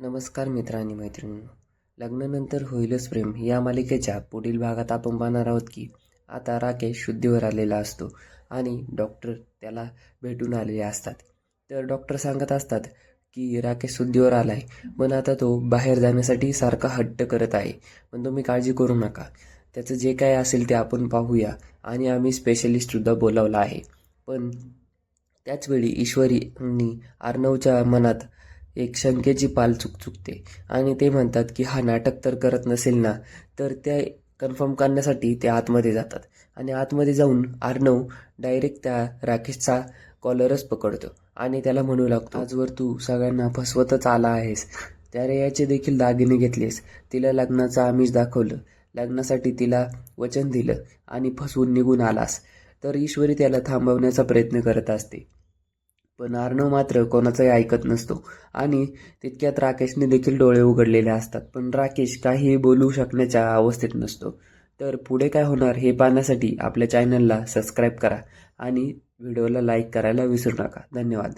नमस्कार मित्र आणि मैत्रिणींनो. लग्नानंतर होईलच प्रेम या मालिकेच्या पुढील भागात आपण पाहणार आहोत की आता राकेश शुद्धीवर आलेला असतो आणि डॉक्टर त्याला भेटून आलेले असतात. तर डॉक्टर सांगत असतात की राकेश शुद्धीवर आला आहे, पण आता तो बाहेर जाण्यासाठी सारखा हट्ट करत आहे, पण तुम्ही काळजी करू नका, त्याचं जे काय असेल ते आपण पाहूया आणि आम्ही स्पेशलिस्टसुद्धा बोलावला आहे. पण त्याचवेळी ईश्वरींनी अर्णवच्या मनात एक शंकेची पाल चुकचुकते आणि ते म्हणतात की हा नाटक तर करत नसेल ना. तर ते कन्फर्म करण्यासाठी ते आतमध्ये जातात आणि आतमध्ये जाऊन अर्णव डायरेक्ट त्या राकेशचा कॉलरच पकडतो आणि त्याला म्हणू लागतो, आजवर तू सगळ्यांना फसवतच आला आहेस, त्या रेयाचे देखील दागिने घेतलेस, तिला लग्नाचं आमिष दाखवलं, लग्नासाठी तिला वचन दिलं आणि फसवून निघून आलास. तर ईश्वरी त्याला थांबवण्याचा प्रयत्न करत असते, पण अर्णव मात्र कोणाचंही ऐकत नसतो आणि तितक्यात राकेशने देखील डोळे उघडलेले असतात, पण राकेश काहीही बोलू शकण्याच्या अवस्थेत नसतो. तर पुढे काय होणार हे पाहण्यासाठी आपल्या चॅनलला सबस्क्राईब करा आणि व्हिडिओला लाईक करायला विसरू नका. धन्यवाद.